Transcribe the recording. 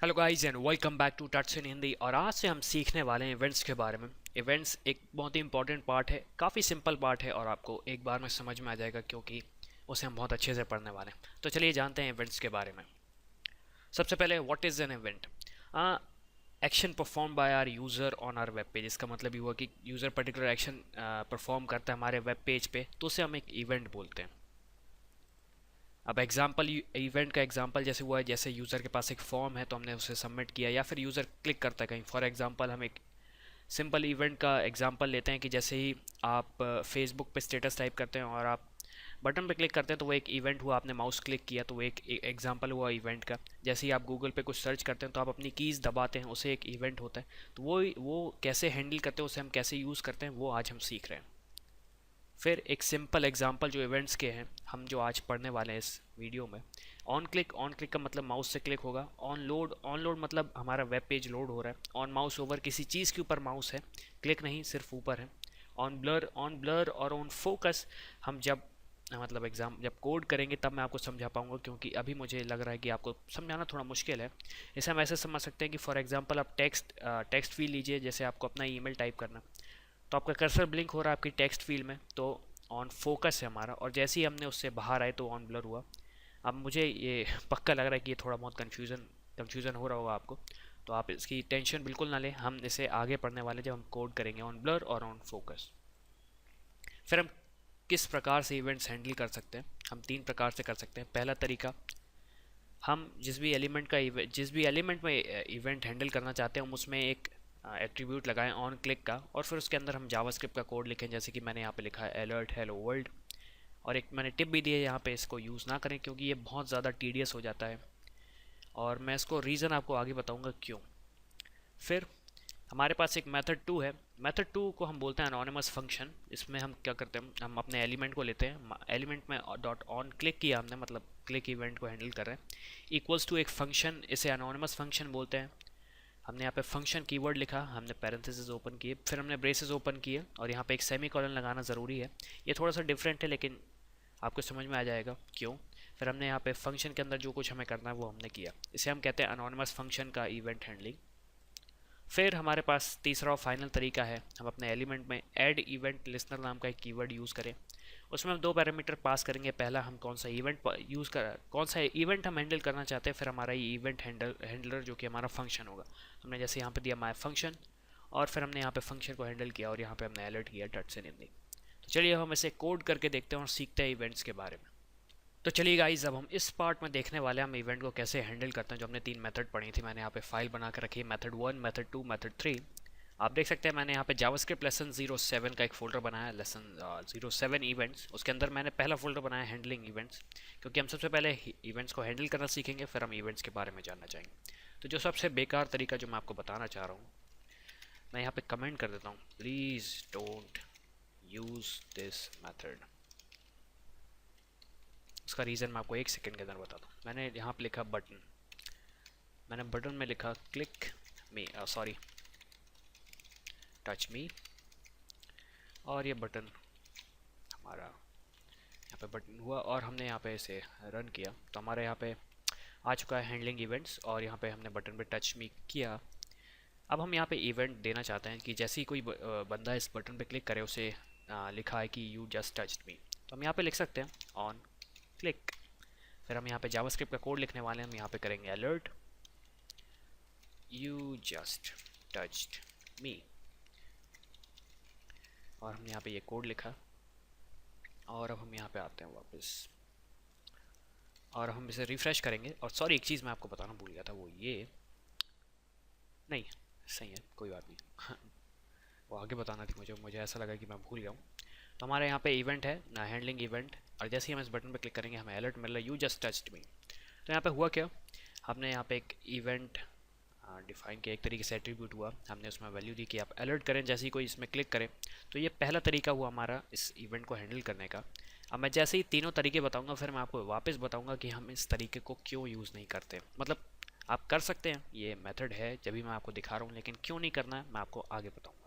Hello guys and welcome back to touch in Hindi. और आज से हम सीखने वाले हैं इवेंट्स के बारे में। इवेंट्स एक बहुत ही इंपॉर्टेंट पार्ट है, काफ़ी सिंपल पार्ट है और आपको एक बार में समझ में आ जाएगा क्योंकि उसे हम बहुत अच्छे से पढ़ने वाले हैं। तो चलिए जानते हैं इवेंट्स के बारे में। सबसे पहले what is an event? Action perform by our user on our web page. इसका मतलब ये हुआ कि यूज़र पर्टिकुलर एक्शन परफॉर्म करता है हमारे वेब पेज पे, तो उसे हम एक इवेंट बोलते हैं। अब एग्जाम्पल इवेंट का एग्जाम्पल जैसे हुआ है, जैसे यूज़र के पास एक फॉर्म है तो हमने उसे सबमिट किया, या फिर यूज़र क्लिक करता है कहीं। फॉर एग्जांपल हम एक सिंपल इवेंट का एग्जांपल लेते हैं कि जैसे ही आप फेसबुक पे स्टेटस टाइप करते हैं और आप बटन पे क्लिक करते हैं तो वो एक इवेंट हुआ। आपने माउस क्लिक किया तो वो एक एग्जांपल हुआ इवेंट का। जैसे ही आप गूगल पे कुछ सर्च करते हैं तो आप अपनी कीज़ दबाते हैं, उसे एक इवेंट होता है। तो वो कैसे हैंडल करते हैं, उसे हम कैसे यूज़ करते हैं, वो आज हम सीख रहे हैं। फिर एक सिंपल एग्जांपल जो इवेंट्स के हैं हम जो आज पढ़ने वाले हैं इस वीडियो में। ऑन क्लिक का मतलब माउस से क्लिक होगा। ऑन लोड मतलब हमारा वेब पेज लोड हो रहा है। ऑन माउस ओवर किसी चीज़ के ऊपर माउस है, क्लिक नहीं, सिर्फ ऊपर है। ऑन ब्लर और ऑन फोकस हम जब मतलब जब कोड करेंगे तब मैं आपको समझा पाऊंगा, क्योंकि अभी मुझे लग रहा है कि आपको समझाना थोड़ा मुश्किल है। इसे हम ऐसे समझ सकते हैं कि फॉर एग्जांपल आप टेक्स्ट फील्ड लीजिए, जैसे आपको अपना ईमेल टाइप करना, तो आपका कर्सर ब्लिंक हो रहा है आपकी टेक्स्ट फील्ड में, तो ऑन फोकस है हमारा। और जैसे ही हमने उससे बाहर आए तो ऑन ब्लर हुआ। अब मुझे ये पक्का लग रहा है कि ये थोड़ा बहुत कन्फ्यूज़न हो रहा होगा आपको, तो आप इसकी टेंशन बिल्कुल ना लें। हम इसे आगे पढ़ने वाले जब हम कोड करेंगे ऑन ब्लर और ऑन फोकस। फिर हम किस प्रकार से इवेंट्स हैंडल कर सकते हैं? हम तीन प्रकार से कर सकते हैं। पहला तरीका, हम जिस भी एलिमेंट में इवेंट हैंडल करना चाहते हैं हम उसमें एक एट्रीब्यूट लगाएं ऑन क्लिक का, और फिर उसके अंदर हम जावास्क्रिप्ट का कोड लिखें, जैसे कि मैंने यहाँ पे लिखा है अलर्ट हेलो वर्ल्ड। और एक मैंने टिप भी दी है यहाँ पे, इसको यूज़ ना करें क्योंकि ये बहुत ज़्यादा टीडियस हो जाता है, और मैं इसको रीज़न आपको आगे बताऊँगा क्यों। फिर हमारे पास एक मेथड टू है। मेथड टू को हम बोलते हैं अनोनिमस फंक्शन। इसमें हम क्या करते हैं, हम अपने एलिमेंट को लेते हैं, एलिमेंट में डॉट ऑन क्लिक किया हमने, मतलब क्लिक इवेंट को हैंडल कर रहे हैं, इक्वल्स टू एक फंक्शन, इसे अनोनिमस फंक्शन बोलते हैं। हमने यहाँ पे फंक्शन कीवर्ड लिखा, हमने पैरेंथेसिस ओपन किए, फिर हमने ब्रेसेस ओपन किए, और यहाँ पे एक सेमी कॉलन लगाना ज़रूरी है। ये थोड़ा सा डिफरेंट है लेकिन आपको समझ में आ जाएगा क्यों। फिर हमने यहाँ पे फंक्शन के अंदर जो कुछ हमें करना है वो हमने किया। इसे हम कहते हैं अनोनिमस फंक्शन का इवेंट हैंडलिंग। फिर हमारे पास तीसरा और फाइनल तरीका है, हम अपने एलिमेंट में ऐड इवेंट लिस्नर नाम का एक कीवर्ड यूज़ करें। उसमें हम दो पैरामीटर पास करेंगे। पहला, हम कौन सा इवेंट हम हैंडल करना चाहते हैं, फिर हमारा ये इवेंट हैंडलर जो कि हमारा फंक्शन होगा। हमने जैसे यहाँ पे दिया माय फंक्शन, और फिर हमने यहाँ पे फंक्शन को हैंडल किया, और यहाँ पे हमने अलर्ट किया डट से हिंदी। तो चलिए हम इसे कोड करके देखते हैं और सीखते हैं इवेंट्स के बारे में। तो चलिए गाइज, अब हम इस पार्ट में देखने वाले हैं हम इवेंट को कैसे हैंडल करते हैं। जो हमने तीन मेथड पढ़ी थी, मैंने यहाँ पे फाइल बना कर रखी है, मेथड 1, मेथड 2, मेथड 3। आप देख सकते हैं मैंने यहाँ पे जावास्क्रिप्ट लेसन 07 का एक फोल्डर बनाया है, लेसन 07 इवेंट्स। उसके अंदर मैंने पहला फोल्डर बनाया हैंडलिंग इवेंट्स, क्योंकि हम सबसे पहले इवेंट्स को हैंडल करना सीखेंगे, फिर हम इवेंट्स के बारे में जानना चाहेंगे। तो जो सबसे बेकार तरीका जो मैं आपको बताना चाह रहा हूँ, मैं यहाँ पे कमेंट कर देता हूँ, please don't use this method. उसका रीज़न मैं आपको एक सेकंड के अंदर बताता हूँ। मैंने यहाँ पे लिखा बटन, मैंने बटन में लिखा क्लिक मी, सॉरी टच मी, और ये बटन हमारा यहाँ पे बटन हुआ, और हमने यहाँ पे इसे रन किया तो हमारे यहाँ पे आ चुका है हैंडलिंग इवेंट्स, और यहाँ पे हमने बटन पे टच मी किया। अब हम यहाँ पे इवेंट देना चाहते हैं कि जैसे ही कोई बंदा इस बटन पे क्लिक करे, उसे लिखा है कि यू जस्ट टच्ड मी, तो हम यहाँ पे लिख सकते हैं ऑन क्लिक। फिर हम यहाँ पे जावास्क्रिप्ट का कोड लिखने वाले हैं। हम यहाँ पे करेंगे अलर्ट यू जस्ट टच्ड मी, और हमने यहाँ पे ये कोड लिखा, और अब हम यहाँ पे आते हैं वापस, और हम इसे रिफ्रेश करेंगे। और सॉरी, एक चीज़ मैं आपको बताना भूल गया था, वो ये नहीं, सही है कोई बात नहीं वो आगे बताना थी मुझे ऐसा लगा कि मैं भूल गया हूँ। तो हमारे यहाँ पे इवेंट है ना, हैंडलिंग इवेंट, और जैसे ही हम इस बटन पर क्लिक करेंगे हमें अलर्ट मिल रहा है, यू जस्ट टच्ड मी। तो यहाँ पे हुआ क्या, हमने यहाँ पे एक इवेंट डिफाइन किया, एक तरीके से एट्रीब्यूट हुआ, हमने उसमें वैल्यू दी कि आप अलर्ट करें जैसे ही कोई इसमें क्लिक करें। तो ये पहला तरीका हुआ हमारा इस इवेंट को हैंडल करने का। अब मैं जैसे ही तीनों तरीके बताऊंगा, फिर मैं आपको वापस बताऊंगा कि हम इस तरीके को क्यों यूज़ नहीं करते। मतलब आप कर सकते हैं, ये मेथड है जब भी मैं आपको दिखा रहा हूँ, लेकिन क्यों नहीं करना है मैं आपको आगे बताऊँगा।